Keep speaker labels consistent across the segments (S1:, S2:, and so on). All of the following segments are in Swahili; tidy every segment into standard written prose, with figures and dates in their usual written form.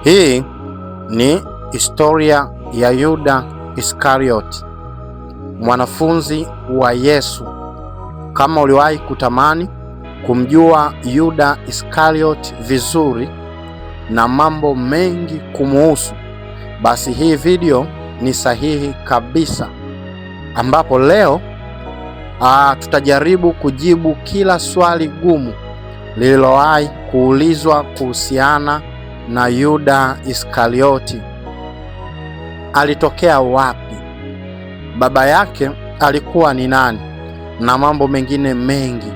S1: Hii ni historia ya Yuda Iskarioti, mwanafunzi wa Yesu. Kama uliwahi kutamani kumjua Yuda Iskarioti vizuri na mambo mengi kumuhusu, basi hii video ni sahihi kabisa, ambapo leo tutajaribu kujibu kila swali gumu lililowahi kuulizwa kuhusiana na Yuda Iskarioti. Alitokea wapi? Baba yake alikuwa ni nani? Na mambo mengine mengi.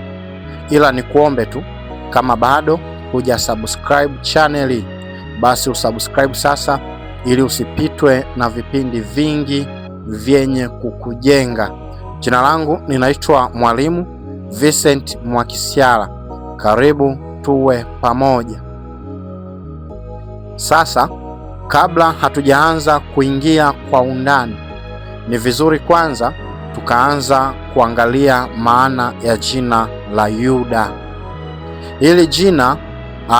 S1: Ila nikuombe tu, kama bado huja subscribe channel hii, basi usubscribe sasa ili usipitwe na vipindi vingi vyenye kukujenga. Jina langu ninaitwa Mwalimu Vincent Mwakisyala. Karibu tuwe pamoja. Sasa, kabla hatujaanza kuingia kwa undani, ni vizuri kwanza tukaanza kuangalia maana ya jina la Yuda. Hili jina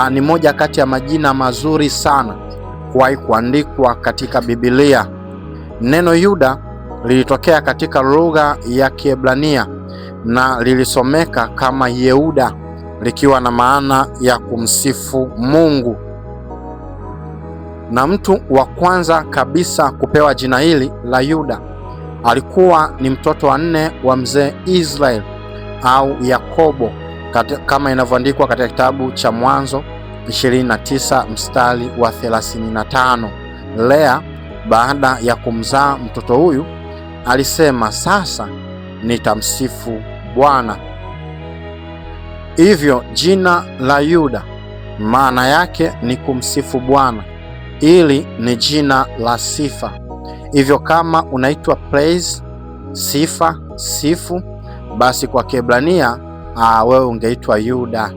S1: ni moja kati ya majina mazuri sana kuwahi kuandikwa katika Biblia. Neno Yuda lilitokea katika lugha ya Kiebrania na lilisomeka kama Yehuda, likiwa na maana ya kumsifu Mungu. Na mtu wa kwanza kabisa kupewa jina hili la Yuda alikuwa ni mtoto wa 4 wa mzee Israeli au Yakobo, kama inavyoandikwa katika kitabu cha Mwanzo 29 mstari wa 35. Lea, baada ya kumzaa mtoto huyu, alisema, sasa nitamsifu Bwana. Hivyo jina la Yuda maana yake ni kumsifu Bwana. Ili ni jina la sifa. Hivyo kama unaitwa praise, sifa, sifu, basi kwa Kiebrania wewe ungeitwa Yuda.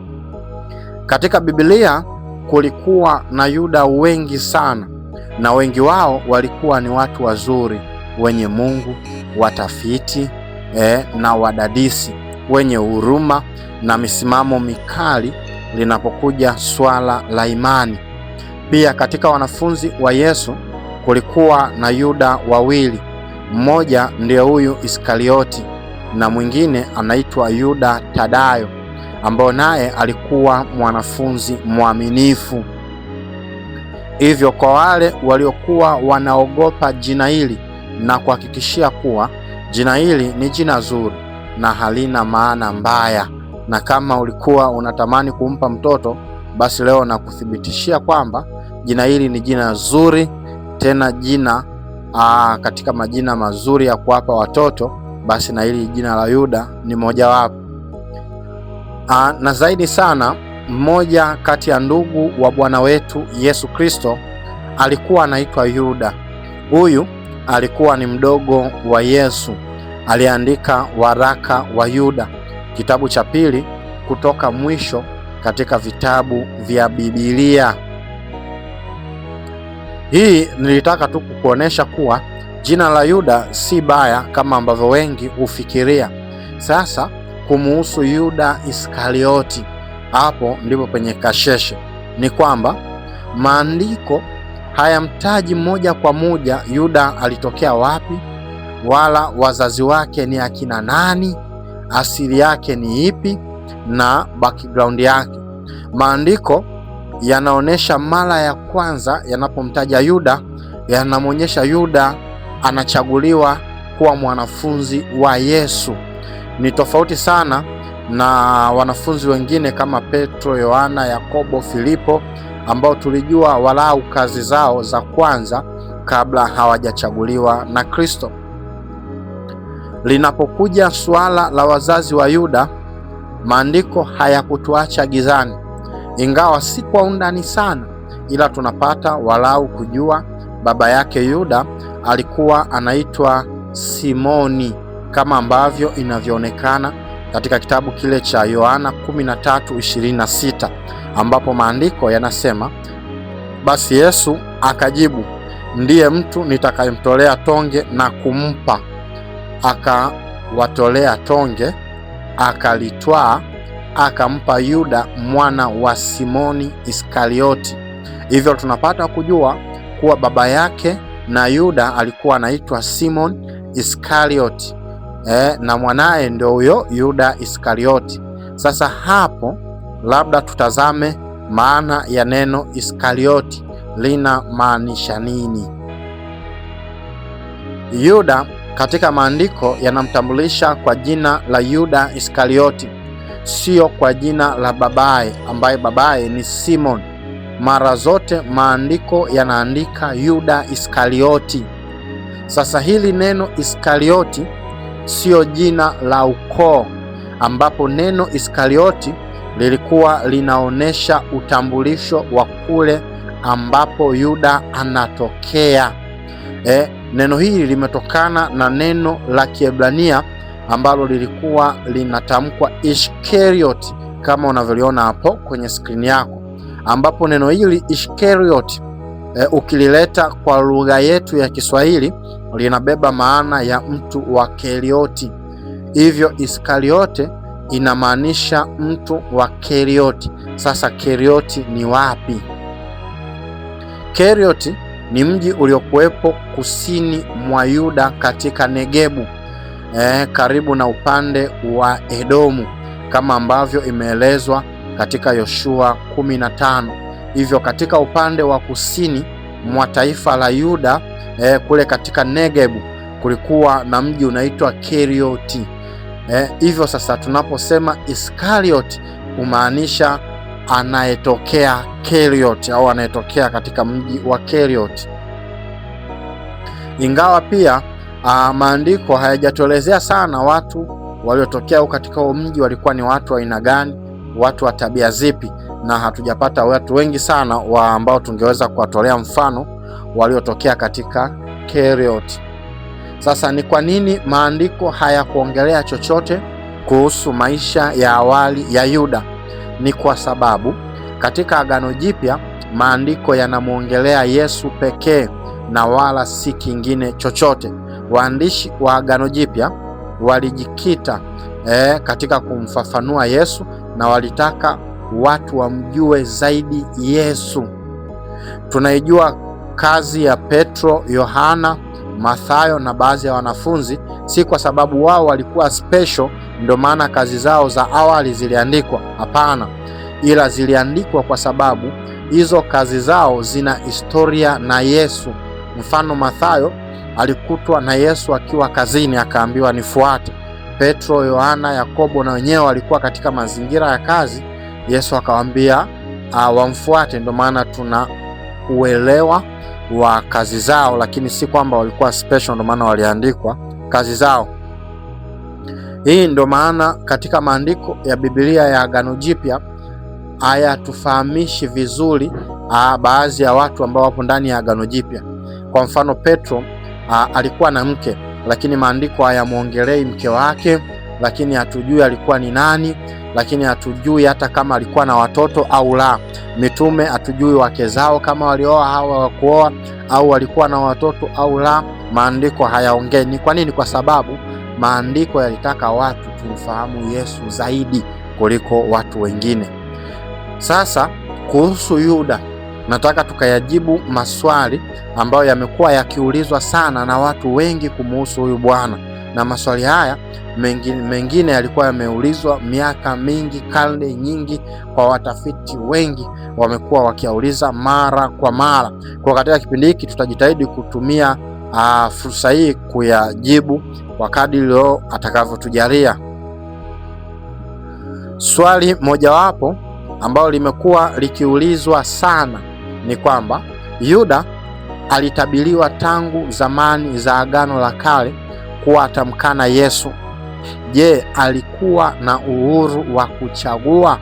S1: Katika Biblia kulikuwa na Yuda wengi sana, na wengi wao walikuwa ni watu wazuri, wenye Mungu, watafiti na wadadisi, wenye huruma na misimamo mikali linapokuja swala la imani. Pia katika wanafunzi wa Yesu kulikuwa na Yuda wawili. Mmoja ndiye huyu Iskarioti na mwingine anaitwa Yuda Tadayo, ambao naye alikuwa mwanafunzi mwaminifu. Hivyo kwa wale waliokuwa wanaogopa jina hili, na kuhakikishia kuwa jina hili ni jina zuri na halina maana mbaya, na kama ulikuwa unatamani kumpa mtoto, basi leo nakuthibitishia kwamba jina hili ni jina zuri, tena jina katika majina mazuri ya kuwapa watoto, basi na hili jina la Yuda ni mojawapo. Na zaidi sana, mmoja kati ya ndugu wa Bwana wetu Yesu Kristo alikuwa anaitwa Yuda. Huyu alikuwa ni mdogo wa Yesu. Aliandika waraka wa Yuda, kitabu cha pili kutoka mwisho katika vitabu vya Biblia. Hii nilitaka tu kukuonesha kuwa jina la Yuda si baya kama ambavyo wengi hufikiria. Sasa kumuhusu Yuda Iskarioti, hapo ndipo penye kasheshe. Ni kwamba maandiko hayamtaji moja kwa moja Yuda alitokea wapi, wala wazazi wake ni akina nani, asili yake ni ipi na background yake. Maandiko yanaonesha mara ya kwanza yanapomtaja Yuda, yanamwonyesha Yuda anachaguliwa kuwa mwanafunzi wa Yesu. Ni tofauti sana na wanafunzi wengine kama Petro, Yohana, Yakobo, Filipo, ambao tulijua walau kazi zao za kwanza kabla hawajachaguliwa na Kristo. Linapokuja suala la wazazi wa Yuda, maandiko hayakutuacha gizani, ingawa si kwa undani sana, ila tunapata walau kujua baba yake Yuda alikuwa anaitwa Simoni, kama ambavyo inavyoonekana katika kitabu kile cha Yohana 13:26, ambapo maandiko yanasema, basi Yesu akajibu, ndiye mtu nitakayemtolea tonge na kumpa. Akawatolea tonge, akalitwaa, akampa Yuda mwana wa Simoni Iskarioti. Hivyo tunapata kujua kuwa baba yake na Yuda alikuwa anaitwa Simon Iskarioti, na mwanaye ndio huyo Yuda Iskarioti. Sasa hapo labda tutazame maana ya neno Iskarioti lina maanisha nini. Yuda katika maandiko yanamtambulisha kwa jina la Yuda Iskarioti, sio kwa jina la babaye ambaye babaye ni Simon. Mara zote maandiko yanaandika Yuda Iskarioti. Sasa hili neno Iskarioti sio jina la ukoo, ambapo neno Iskarioti lilikuwa linaonesha utambulisho wa kule ambapo Yuda anatokea. Neno hili limetokana na neno la Kiebrania ambalo lilikuwa linatamkwa Ishkarioti kama unavyoliona hapo kwenye skrini yako, ambapo neno hili Ishkarioti ukilileta kwa lugha yetu ya Kiswahili linabeba maana ya mtu wa Kerioti. Hivyo Iskariote inamaanisha mtu wa Kerioti. Sasa Kerioti ni wapi? Kerioti ni mji uliokuwepo kusini mwa Yuda katika Negebu, karibu na upande wa Edomu, kama ambavyo imeelezwa katika Yoshua 15. Hivyo katika upande wa kusini mwa taifa la Yuda, kule katika Negebu kulikuwa na mji unaitwa Kerioti. Hivyo sasa tunaposema Iskarioti humaanisha anayetokea Kerioti au anayetokea katika mji wa Kerioti. Ingawa pia maandiko hayajatuelezea sana watu waliotokea katika huo mji walikuwa ni watu wa aina gani, watu wa tabia zipi, na hatujapata watu wengi sana wa ambao tungeweza kuwatolea mfano waliotokea katika Kerioti. Sasa ni kwa nini maandiko hayakuongelea chochote kuhusu maisha ya awali ya Yuda? Ni kwa sababu katika Agano Jipya maandiko yanamwongelea Yesu pekee na wala si kingine chochote. Waandishi wa Agano Jipya walijikita katika kumfafanua Yesu na walitaka watu wamjue zaidi Yesu. Tunaijua kazi ya Petro, Yohana, Mathayo na baadhi ya wanafunzi si kwa sababu wao walikuwa special ndio maana kazi zao za awali ziliandikwa. Hapana, ila ziliandikwa kwa sababu hizo kazi zao zina historia na Yesu. Mfano, Mathayo alikutwa na Yesu akiwa kazini akaambiwa nifuate. Petro, Yohana, Yakobo na wenyewe walikuwa katika mazingira ya kazi, Yesu akawaambia wamfuate. Ndio maana tuna uelewa wa kazi zao, lakini si kwamba walikuwa special ndio maana waliandikwa kazi zao. Hii ndio maana katika maandiko ya Biblia ya Agano Jipya hayatufahamishi vizuri baadhi ya watu ambao wapo ndani ya Agano Jipya. Kwa mfano, Petro alikuwa na mke, lakini maandiko hayamuongelei mke wake, lakini hatujui alikuwa ni nani, lakini hatujui hata kama alikuwa na watoto au la. Mitume hatujui wake zao kama walioa au hawakuoa au walikuwa na watoto au la. Maandiko hayaongei. Ni kwa nini? Kwa sababu maandiko yalitaka watu tumfahamu Yesu zaidi kuliko watu wengine. Sasa kuhusu Yuda, nataka tukayajibu maswali ambayo yamekuwa yakiulizwa sana na watu wengi kumuhusu huyu bwana, na maswali haya mengine yalikuwa yameulizwa miaka mingi, karne nyingi, kwa watafiti wengi wamekuwa wakiauliza mara kwa mara. Kwa katika kipindi hiki tutajitahidi kutumia fursa hii kuyajibu kwa kadri leo atakavyotujalia. Swali mojawapo ambalo limekuwa likiulizwa sana ni kwamba Yuda alitabiriwa tangu zamani za Agano la Kale kuwa atamkana Yesu. Je, alikuwa na uhuru wa kuchagua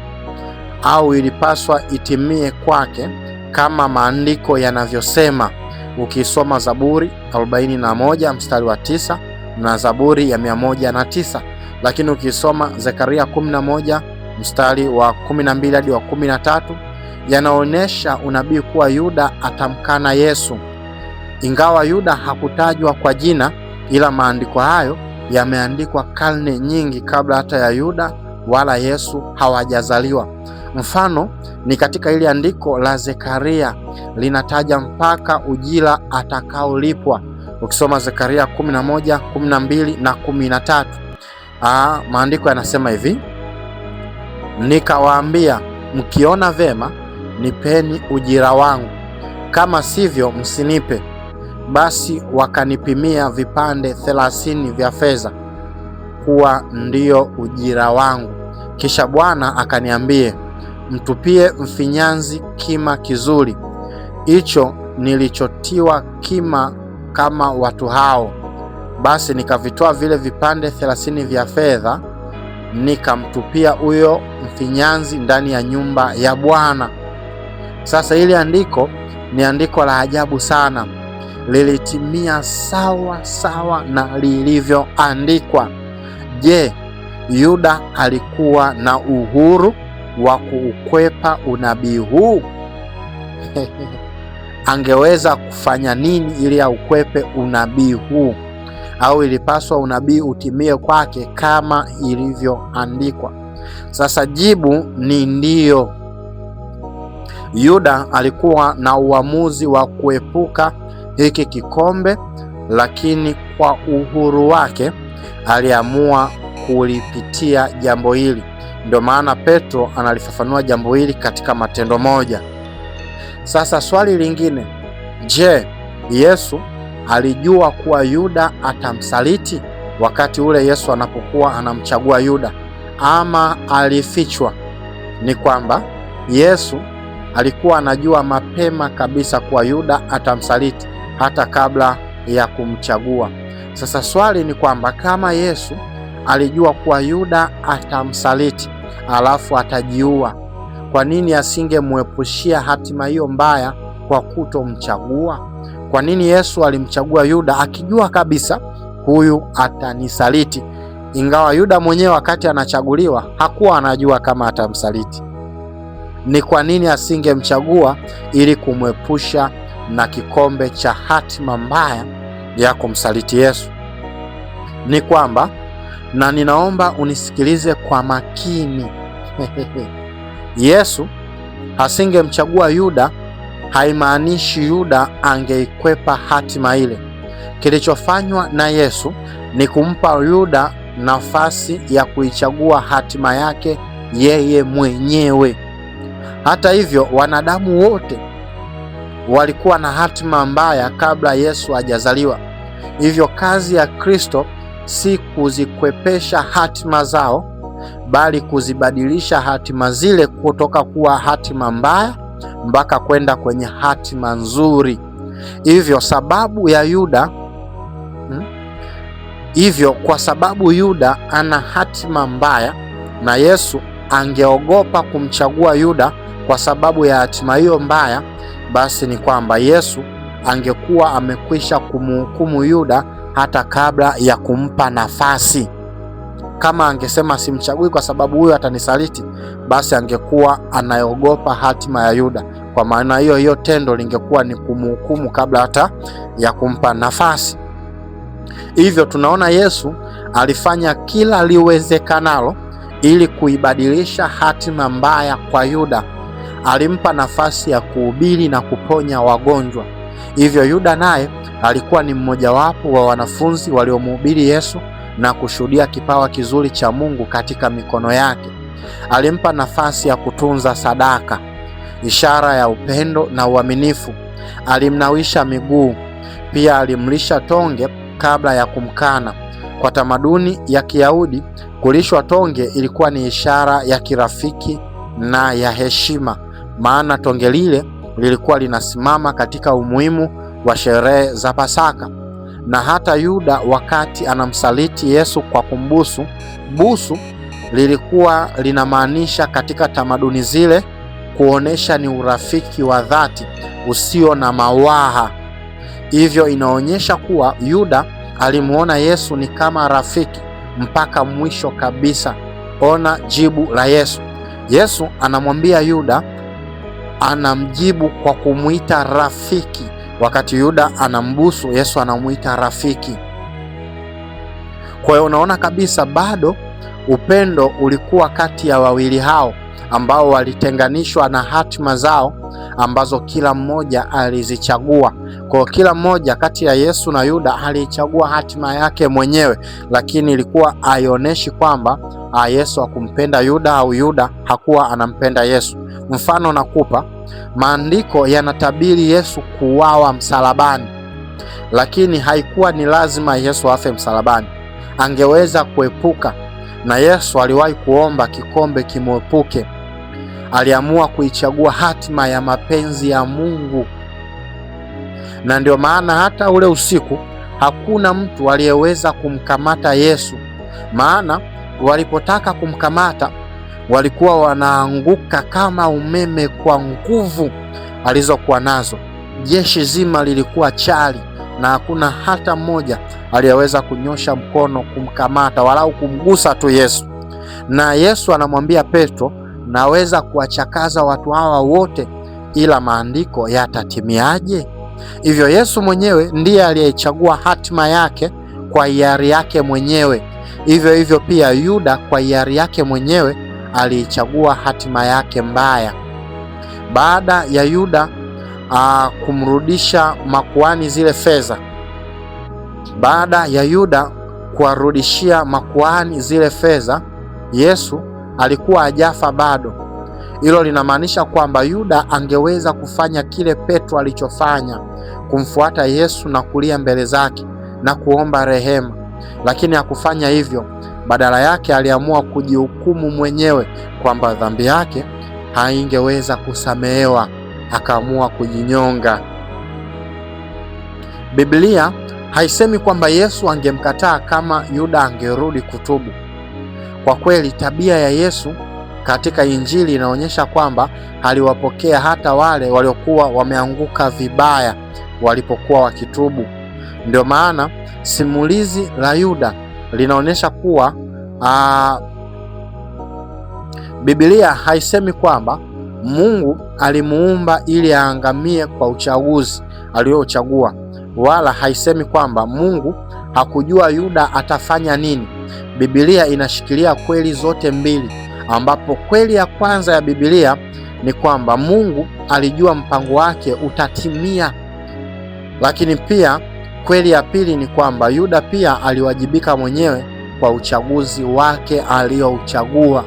S1: au ilipaswa itimie kwake kama maandiko yanavyosema? Ukisoma Zaburi 41 mstari wa 9 na Zaburi ya 109, lakini ukisoma Zekaria 11 mstari wa 12 hadi wa 13 yanaonyesha unabii kuwa Yuda atamkana Yesu. Ingawa Yuda hakutajwa kwa jina, ila maandiko hayo yameandikwa karne nyingi kabla hata ya Yuda wala Yesu hawajazaliwa. Mfano ni katika ile andiko la Zekaria, linataja mpaka ujira atakaolipwa. Ukisoma Zekaria 11, 12 na 13, maandiko yanasema hivi: nikawaambia, mkiona vema nipeni ujira wangu, kama sivyo msinipe. Basi wakanipimia vipande 30 vya fedha kuwa ndio ujira wangu. Kisha Bwana akaniambie, mtupie mfinyanzi kima kizuri, hicho nilichotiwa kima kama watu hao. Basi nikavitoa vile vipande 30 vya fedha, nikamtupia huyo mfinyanzi ndani ya nyumba ya Bwana. Sasa hili andiko ni andiko la ajabu sana, lilitimia sawa sawa na lilivyoandikwa. Je, Yuda alikuwa na uhuru wa kuukwepa unabii huu? Angeweza kufanya nini ili aukwepe unabii huu? Au ilipaswa unabii utimie kwake kama ilivyoandikwa? Sasa jibu ni ndio. Yuda alikuwa na uamuzi wa kuepuka hiki kikombe, lakini kwa uhuru wake aliamua kulipitia jambo hili. Ndio maana Petro analifafanua jambo hili katika Matendo 1. Sasa swali lingine, je, Yesu alijua kuwa Yuda atamsaliti wakati ule Yesu anapokuwa anamchagua Yuda, ama alifichwa? Ni kwamba Yesu alikuwa anajua mapema kabisa kuwa Yuda atamsaliti hata kabla ya kumchagua. Sasa swali ni kwamba kama Yesu alijua kuwa Yuda atamsaliti alafu atajiua, kwa nini asingemwepushia hatima hiyo mbaya kwa kutomchagua? Kwa nini Yesu alimchagua Yuda akijua kabisa huyu atanisaliti, ingawa Yuda mwenyewe wakati anachaguliwa hakuwa anajua kama atamsaliti? Ni kwa nini asingemchagua ili kumwepusha na kikombe cha hatima mbaya ya kumsaliti Yesu? Ni kwamba, na ninaomba unisikilize kwa makini Yesu asingemchagua Yuda haimaanishi Yuda angeikwepa hatima ile. Kilichofanywa na Yesu ni kumpa Yuda nafasi ya kuichagua hatima yake yeye mwenyewe. Hata hivyo, wanadamu wote walikuwa na hatima mbaya kabla Yesu hajazaliwa. Hivyo kazi ya Kristo si kuzikwepesha hatima zao, bali kuzibadilisha hatima zile kutoka kuwa hatima mbaya mpaka kwenda kwenye hatima nzuri. Kwa sababu Yuda ana hatima mbaya na Yesu angeogopa kumchagua Yuda kwa sababu ya hatima hiyo mbaya, basi ni kwamba Yesu angekuwa amekwisha kumhukumu Yuda hata kabla ya kumpa nafasi. Kama angesema simchagui kwa sababu huyo atanisaliti, basi angekuwa anaogopa hatima ya Yuda. Kwa maana hiyo tendo lingekuwa ni kumhukumu kabla hata ya kumpa nafasi. Hivyo tunaona Yesu alifanya kila liwezekanalo ili kuibadilisha hatima mbaya kwa Yuda. Alimpa nafasi ya kuhubiri na kuponya wagonjwa. Hivyo Yuda naye alikuwa ni mmojawapo wa wanafunzi waliomhubiri Yesu na kushuhudia kipawa kizuri cha Mungu katika mikono yake. Alimpa nafasi ya kutunza sadaka, ishara ya upendo na uaminifu. Alimnawisha miguu, pia alimlisha tonge kabla ya kumkana. Kwa tamaduni ya Kiyahudi, kulishwa tonge ilikuwa ni ishara ya kirafiki na ya heshima, maana tonge lile lilikuwa linasimama katika umuhimu wa sherehe za Pasaka. Na hata Yuda wakati anamsaliti Yesu kwa kumbusu, busu lilikuwa linamaanisha katika tamaduni zile kuonesha ni urafiki wa dhati usio na mawaha. Hivyo inaonyesha kuwa Yuda alimuona Yesu ni kama rafiki mpaka mwisho kabisa. Ona jibu la Yesu. Yesu anamwambia Yuda, anamjibu kwa kumuita rafiki. Wakati Yuda anambusu, Yesu anamuita rafiki. Kwa hiyo unaona kabisa bado upendo ulikuwa kati ya wawili hao. ambao walitenganishwa na hatima zao ambazo kila mmoja alizichagua. Kwa kila mmoja kati ya Yesu na Yuda alichagua hatima yake mwenyewe, lakini ilikuwa haionyeshi kwamba Yesu hakumpenda Yuda au Yuda hakuwa anampenda Yesu. Mfano nakupa, maandiko yanatabiri Yesu kuuawa msalabani, lakini haikuwa ni lazima Yesu afe msalabani, angeweza kuepuka. Na Yesu aliwahi kuomba kikombe kimwepuke. Aliamua kuichagua hatima ya mapenzi ya Mungu, na ndio maana hata ule usiku hakuna mtu aliyeweza kumkamata Yesu, maana walipotaka kumkamata walikuwa wanaanguka kama umeme kwa nguvu alizokuwa nazo. Jeshi zima lilikuwa chali na hakuna hata mmoja aliyeweza kunyosha mkono kumkamata walau kumgusa tu Yesu. Na Yesu anamwambia Petro, naweza kuwachakaza watu hawa wote, ila maandiko yatatimiaje? Hivyo Yesu mwenyewe ndiye aliyechagua hatima yake kwa hiari yake mwenyewe. Hivyo hivyo pia Yuda kwa hiari yake mwenyewe aliichagua hatima yake mbaya. Baada ya Yuda kumrudisha makuhani zile fedha, baada ya Yuda kuwarudishia makuhani zile fedha, Yesu alikuwa hajafa bado. Hilo linamaanisha kwamba Yuda angeweza kufanya kile Petro alichofanya, kumfuata Yesu na kulia mbele zake na kuomba rehema, lakini hakufanya hivyo. Badala yake aliamua kujihukumu mwenyewe kwamba dhambi yake haingeweza kusamehewa, akaamua kujinyonga. Biblia haisemi kwamba Yesu angemkataa kama Yuda angerudi kutubu. Kwa kweli tabia ya Yesu katika Injili inaonyesha kwamba aliwapokea hata wale waliokuwa wameanguka vibaya walipokuwa wakitubu. Ndio maana simulizi la Yuda linaonyesha kuwa Biblia haisemi kwamba Mungu alimuumba ili aangamie kwa uchaguzi aliochagua, wala haisemi kwamba Mungu hakujua Yuda atafanya nini. Biblia inashikilia kweli zote mbili, ambapo kweli ya kwanza ya Biblia ni kwamba Mungu alijua mpango wake utatimia, lakini pia kweli ya pili ni kwamba Yuda pia aliwajibika mwenyewe kwa uchaguzi wake aliouchagua.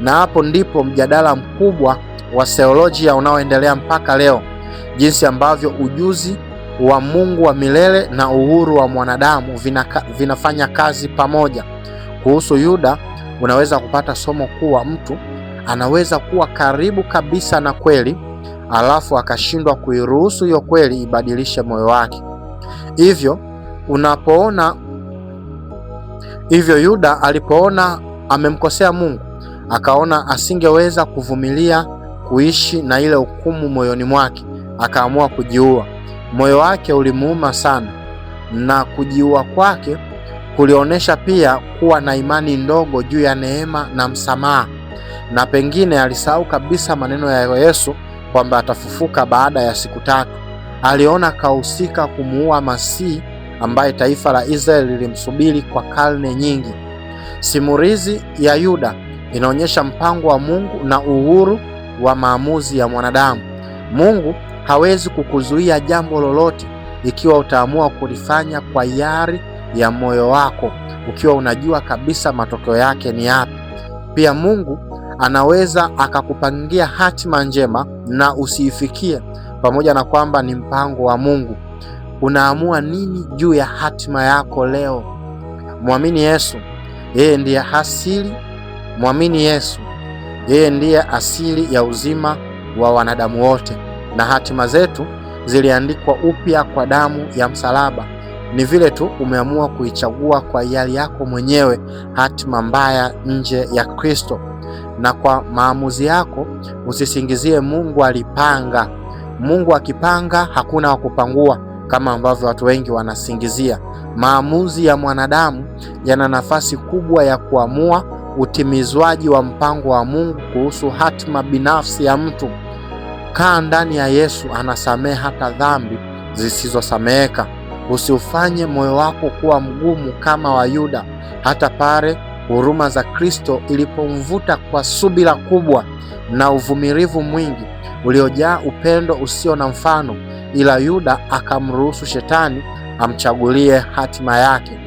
S1: Na hapo ndipo mjadala mkubwa wa theolojia unaoendelea mpaka leo, jinsi ambavyo ujuzi wa Mungu wa milele na uhuru wa mwanadamu vinafanya kazi pamoja. Kuhusu Yuda unaweza kupata somo kuwa mtu anaweza kuwa karibu kabisa na kweli, alafu akashindwa kuiruhusu hiyo kweli ibadilishe moyo wake. Hivyo Yuda alipoona amemkosea Mungu, akaona asingeweza kuvumilia kuishi na ile hukumu moyoni mwake, akaamua kujiua. Moyo wake ulimuuma sana, na kujiua kwake kulionyesha pia kuwa na imani ndogo juu ya neema na msamaha, na pengine alisahau kabisa maneno ya Yesu kwamba atafufuka baada ya siku 3. Aliona kahusika kumuua Masihi ambaye taifa la Israeli lilimsubiri kwa karne nyingi. Simulizi ya Yuda inaonyesha mpango wa Mungu na uhuru wa maamuzi ya mwanadamu. Mungu hawezi kukuzuia jambo lolote ikiwa utaamua kulifanya kwa hiari ya moyo wako, ukiwa unajua kabisa matokeo yake ni yapi. Pia Mungu anaweza akakupangia hatima njema na usiifikie, pamoja na kwamba ni mpango wa Mungu. Unaamua nini juu ya hatima yako leo? Mwamini Yesu, yeye ndiye asili. Mwamini Yesu, yeye ndiye asili ya uzima wa wanadamu wote, na hatima zetu ziliandikwa upya kwa damu ya msalaba. Ni vile tu umeamua kuichagua kwa hiari yako mwenyewe hatima mbaya nje ya Kristo. Na kwa maamuzi yako usisingizie Mungu alipanga. Mungu akipanga hakuna wa kupangua, kama ambavyo watu wengi wanasingizia. Maamuzi ya mwanadamu yana nafasi kubwa ya kuamua utimizwaji wa mpango wa Mungu kuhusu hatima binafsi ya mtu. Kaa ndani ya Yesu, anasamehe hata dhambi zisizosameheka. Usiufanye moyo wako kuwa mgumu kama wa Yuda, hata pale huruma za Kristo ilipomvuta kwa subira kubwa na uvumilivu mwingi uliojaa upendo usio na mfano, ila Yuda akamruhusu Shetani amchagulie hatima yake.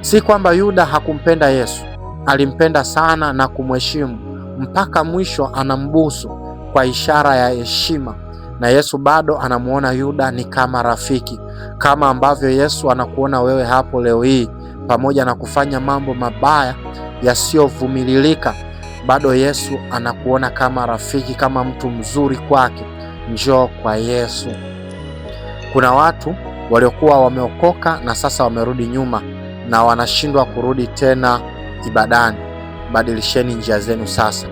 S1: Si kwamba Yuda hakumpenda Yesu, alimpenda sana na kumheshimu mpaka mwisho anambusu kwa ishara ya heshima, na Yesu bado anamuona Yuda ni kama rafiki, kama ambavyo Yesu anakuona wewe hapo leo hii. Pamoja na kufanya mambo mabaya yasiyovumilika, bado Yesu anakuona kama rafiki, kama mtu mzuri kwake. Njoo kwa Yesu. Kuna watu waliokuwa wameokoka na sasa wamerudi nyuma na wanashindwa kurudi tena ibadani. Badilisheni njia zenu sasa.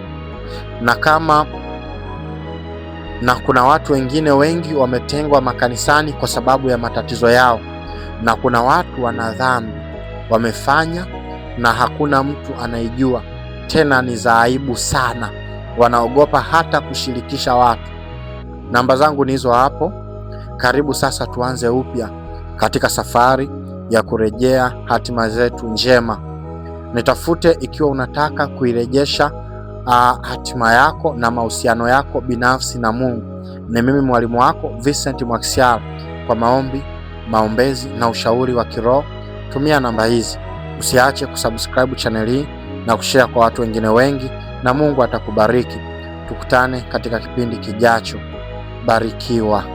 S1: Na kuna watu wengine wengi wametengwa makanisani kwa sababu ya matatizo yao, na kuna watu wana dhambi wamefanya na hakuna mtu anaijua, tena ni za aibu sana, wanaogopa hata kushirikisha watu. Namba zangu ni hizo hapo. Karibu sasa tuanze upya katika safari ya kurejea hatima zetu njema. Nitafute ikiwa unataka kuirejesha hatima yako na mahusiano yako binafsi na Mungu. Ni mimi mwalimu wako Vincent Mwakisyala. Kwa maombi, maombezi na ushauri wa kiroho, tumia namba hizi. Usiache kusubscribe channel hii na kushare kwa watu wengine wengi, na Mungu atakubariki. Tukutane katika kipindi kijacho. Barikiwa.